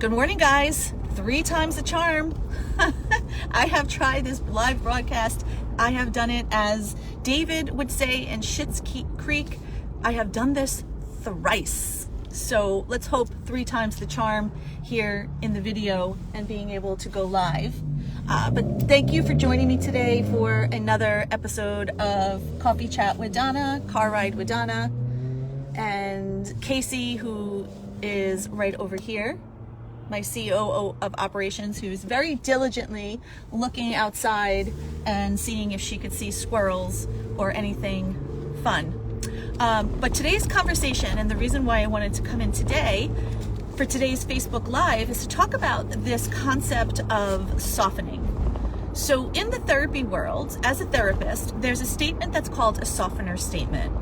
Good morning, guys. 3 times the charm. I have tried this live broadcast. I have done it, as David would say in Schitt's Creek, I have done this thrice. So let's hope 3 times the charm here in the video and being able to go live. But thank you for joining me today for another episode of Coffee Chat with Donna, Car Ride with Donna, and Casey, who is right over here, my COO of operations, who's very diligently looking outside and seeing if she could see squirrels or anything fun. But today's conversation, and the reason why I wanted to come in today for today's Facebook Live, is to talk about this concept of softening. So in the therapy world, as a therapist, there's a statement that's called a softener statement.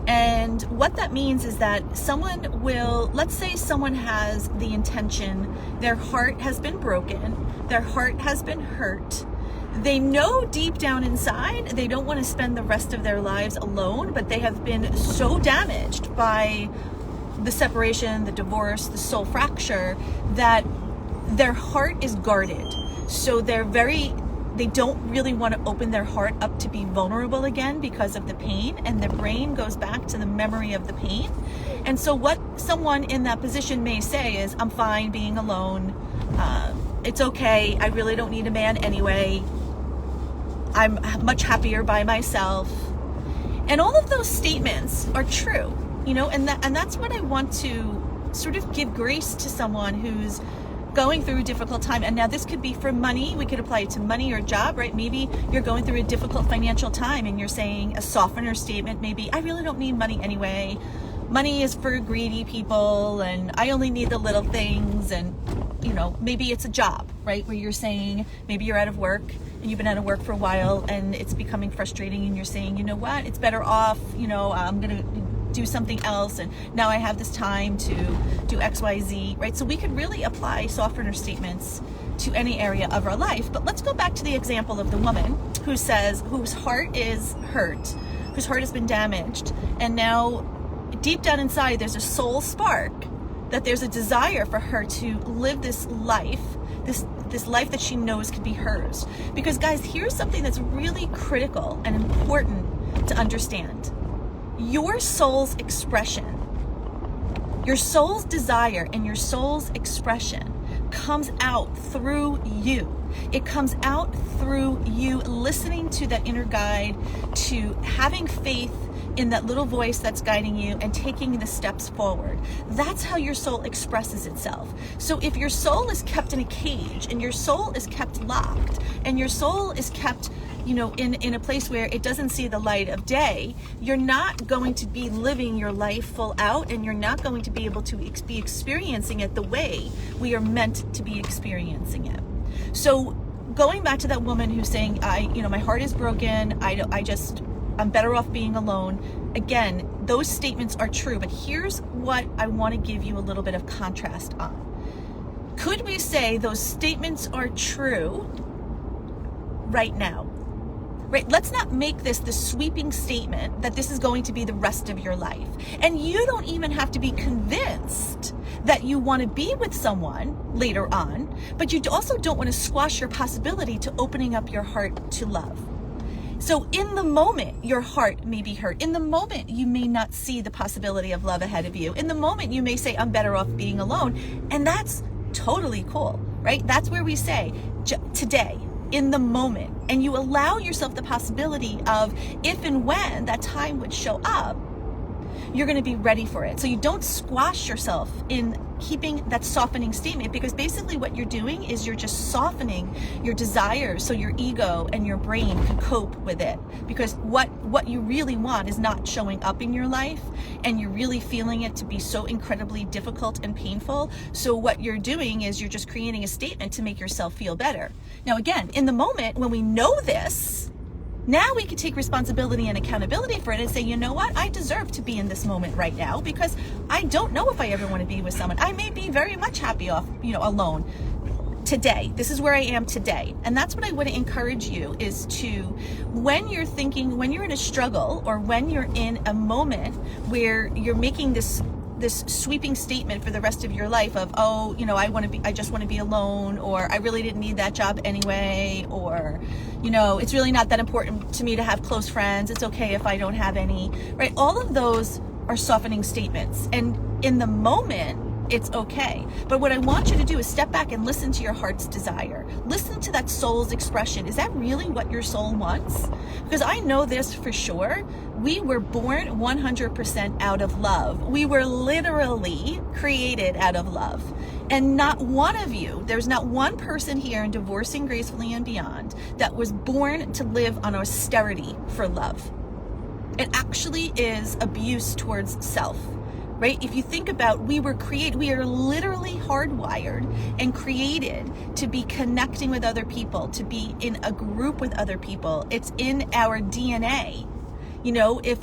And what that means is that someone will, let's say someone has the intention, their heart has been broken, their heart has been hurt. They know deep down inside they don't want to spend the rest of their lives alone, but they have been so damaged by the separation, the divorce, the soul fracture, that their heart is guarded. So they don't really want to open their heart up to be vulnerable again because of the pain, and their brain goes back to the memory of the pain. And so what someone in that position may say is, I'm fine being alone. It's okay. I really don't need a man anyway. I'm much happier by myself. And all of those statements are true, and that's what I want to sort of give grace to someone who's going through a difficult time. And now this could be for money. We could apply it to money or job, right? Maybe you're going through a difficult financial time and you're saying a softener statement, maybe, I really don't need money anyway. Money is for greedy people and I only need the little things. And, maybe it's a job, right? Where you're saying, maybe you're out of work and you've been out of work for a while and it's becoming frustrating and you're saying, you know what, it's better off, I'm going to do something else, and now I have this time to do XYZ, right? So we could really apply softener statements to any area of our life. But let's go back to the example of the woman who says, whose heart is hurt, whose heart has been damaged, and now deep down inside there's a soul spark, that there's a desire for her to live this life, this life that she knows could be hers. Because guys, here's something that's really critical and important to understand. Your soul's expression, your soul's desire and your soul's expression comes out through you. It comes out through you listening to that inner guide, to having faith in that little voice that's guiding you and taking the steps forward. That's how your soul expresses itself. So if your soul is kept in a cage and your soul is kept locked and your soul is kept in a place where it doesn't see the light of day, you're not going to be living your life full out, and you're not going to be able to be experiencing it the way we are meant to be experiencing it. So going back to that woman who's saying, my heart is broken, I'm better off being alone. Again, those statements are true, but here's what I want to give you a little bit of contrast on. Could we say those statements are true right now? Right? Let's not make this the sweeping statement that this is going to be the rest of your life. And you don't even have to be convinced that you want to be with someone later on, but you also don't want to squash your possibility to opening up your heart to love. So in the moment, your heart may be hurt. In the moment, you may not see the possibility of love ahead of you. In the moment, you may say, I'm better off being alone. And that's totally cool, right? That's where we say, today, in the moment, and you allow yourself the possibility of, if and when that time would show up, you're going to be ready for it. So you don't squash yourself in keeping that softening statement, because basically what you're doing is you're just softening your desires so your ego and your brain can cope with it. Because what you really want is not showing up in your life, and you're really feeling it to be so incredibly difficult and painful. So what you're doing is you're just creating a statement to make yourself feel better. Now again, in the moment when we know this, now we can take responsibility and accountability for it and say, you know what? I deserve to be in this moment right now, because I don't know if I ever want to be with someone. I may be very much happy off, alone today. This is where I am today. And that's what I want to encourage you is to, when you're thinking, when you're in a struggle, or when you're in a moment where you're making this this sweeping statement for the rest of your life of, oh, you know, I just want to be alone, or I really didn't need that job anyway, or, you know, it's really not that important to me to have close friends. It's okay if I don't have any, right? All of those are softening statements. And in the moment, it's okay. But what I want you to do is step back and listen to your heart's desire. Listen to that soul's expression. Is that really what your soul wants? Because I know this for sure. We were born 100% out of love. We were literally created out of love. And not one of you, there's not one person here in Divorcing Gracefully and Beyond that was born to live on austerity for love. It actually is abuse towards self. Right? If you think about, we are literally hardwired and created to be connecting with other people, to be in a group with other people. It's in our DNA. You know, if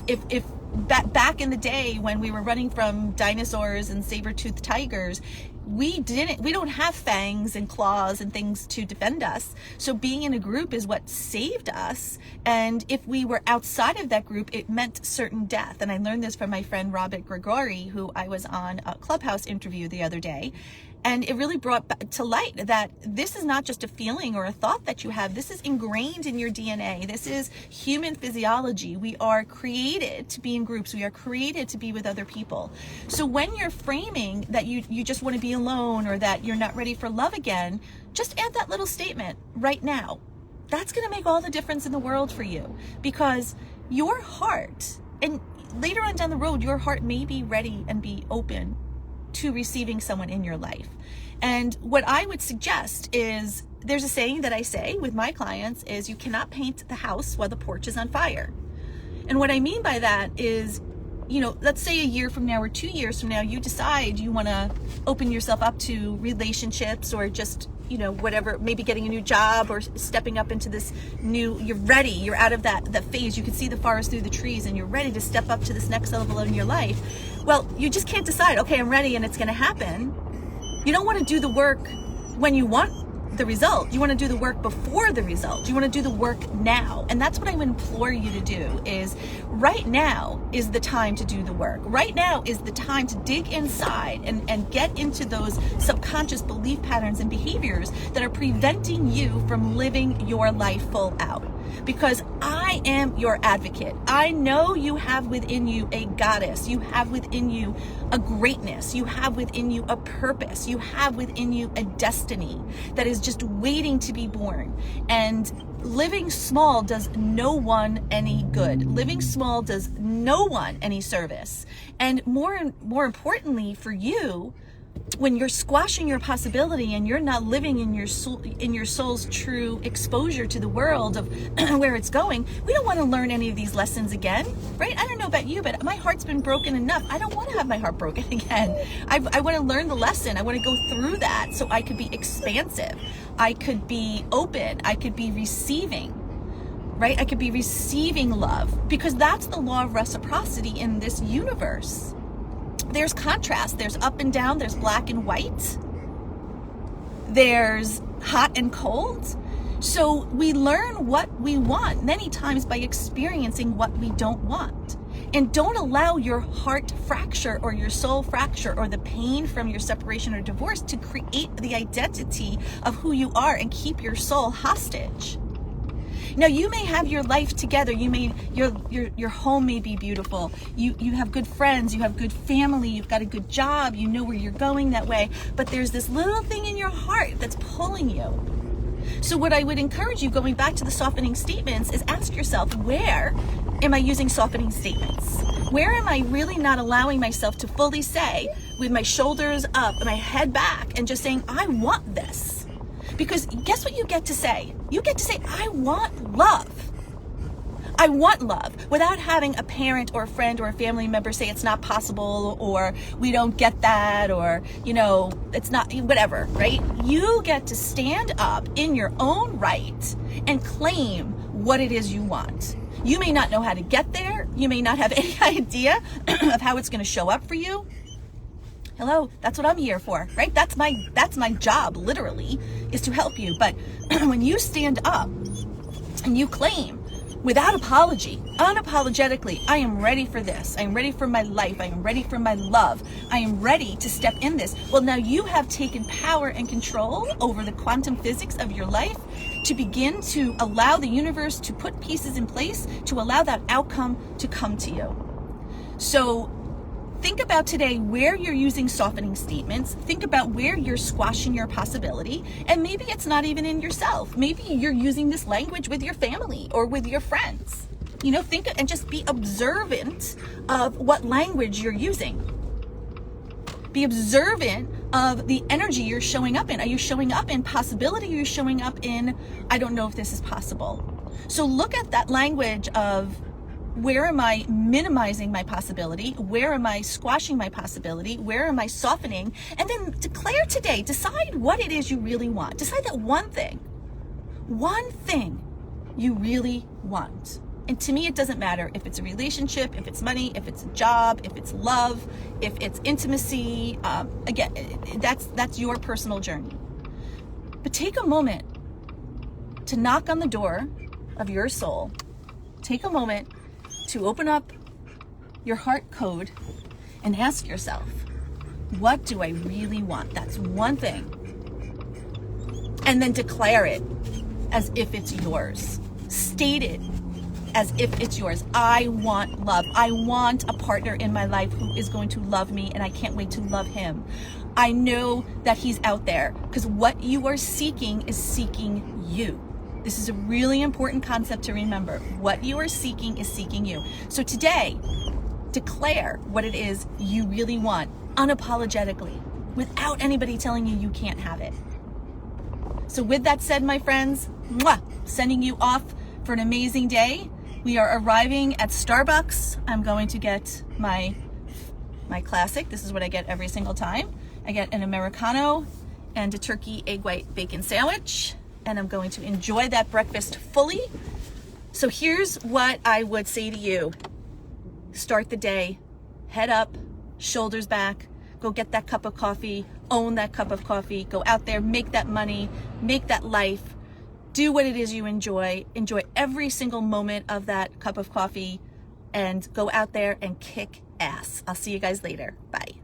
back in the day when we were running from dinosaurs and saber-toothed tigers, we don't have fangs and claws and things to defend us. So being in a group is what saved us. And if we were outside of that group, it meant certain death. And I learned this from my friend Robert Gregory, who I was on a Clubhouse interview the other day. And it really brought to light that this is not just a feeling or a thought that you have. This is ingrained in your DNA. This is human physiology. We are created to be in groups. We are created to be with other people. So when you're framing that you just want to be alone, or that you're not ready for love again, just add that little statement right now. That's going to make all the difference in the world for you, because your heart, and later on down the road, your heart may be ready and be open to receiving someone in your life. And what I would suggest is, there's a saying that I say with my clients is, you cannot paint the house while the porch is on fire. And what I mean by that is, you know, let's say a year from now or 2 years from now, you decide you want to open yourself up to relationships, or just, you know, whatever, maybe getting a new job, or stepping up into this new, you're ready, you're out of that phase, you can see the forest through the trees, and you're ready to step up to this next level in your life. Well, you just can't decide, okay, I'm ready and it's going to happen. You don't want to do the work when you want the result. You want to do the work before the result. You want to do the work now. And that's what I would implore you to do, is right now is the time to do the work. Right now is the time to dig inside and get into those subconscious belief patterns and behaviors that are preventing you from living your life full out. Because I am your advocate. I know you have within you a goddess. You have within you a greatness. You have within you a purpose. You have within you a destiny that is just waiting to be born. And living small does no one any good. Living small does no one any service. And more importantly for you, when you're squashing your possibility and you're not living in your soul's true exposure to the world of where it's going, we don't want to learn any of these lessons again, right? I don't know about you, but my heart's been broken enough. I don't want to have my heart broken again. I want to learn the lesson. I want to go through that so I could be expansive. I could be open. I could be receiving, right? I could be receiving love, because that's the law of reciprocity in this universe. There's contrast, there's up and down, there's black and white, there's hot and cold. So we learn what we want many times by experiencing what we don't want. And don't allow your heart fracture or your soul fracture or the pain from your separation or divorce to create the identity of who you are and keep your soul hostage. Now, you may have your life together. You may, your home may be beautiful. You have good friends. You have good family. You've got a good job. You know where you're going that way. But there's this little thing in your heart that's pulling you. So what I would encourage you, going back to the softening statements, is ask yourself, where am I using softening statements? Where am I really not allowing myself to fully say, with my shoulders up and my head back, and just saying, I want this? Because guess what you get to say? You get to say, I want love. I want love, without having a parent or a friend or a family member say it's not possible, or we don't get that, or, you know, it's not, whatever, right? You get to stand up in your own right and claim what it is you want. You may not know how to get there. You may not have any idea of how it's going to show up for you. Hello, that's what I'm here for, right? That's my job, literally, is to help you. But when you stand up and you claim without apology, unapologetically, I am ready for this. I am ready for my life. I am ready for my love. I am ready to step in this. Well, now you have taken power and control over the quantum physics of your life to begin to allow the universe to put pieces in place to allow that outcome to come to you. So think about today where you're using softening statements. Think about where you're squashing your possibility. And maybe it's not even in yourself. Maybe you're using this language with your family or with your friends. You know, think and just be observant of what language you're using. Be observant of the energy you're showing up in. Are you showing up in possibility? Are you showing up in, I don't know if this is possible? So look at that language of, where am I minimizing my possibility? Where am I squashing my possibility? Where am I softening? And then declare today, decide what it is you really want. Decide that one thing you really want. And to me, it doesn't matter if it's a relationship, if it's money, if it's a job, if it's love, if it's intimacy. Again, that's your personal journey. But take a moment to knock on the door of your soul. Take a moment to open up your heart code and ask yourself, what do I really want? That's one thing. And then declare it as if it's yours. State it as if it's yours. I want love. I want a partner in my life who is going to love me, and I can't wait to love him. I know that he's out there, because what you are seeking is seeking you. This is a really important concept to remember. What you are seeking is seeking you. So today, declare what it is you really want, unapologetically, without anybody telling you you can't have it. So with that said, my friends, sending you off for an amazing day. We are arriving at Starbucks. I'm going to get my classic. This is what I get every single time. I get an Americano and a turkey egg white bacon sandwich. And I'm going to enjoy that breakfast fully. So here's what I would say to you. Start the day, head up, shoulders back, go get that cup of coffee, own that cup of coffee, go out there, make that money, make that life, do what it is you enjoy every single moment of that cup of coffee, and go out there and kick ass. I'll see you guys later. Bye.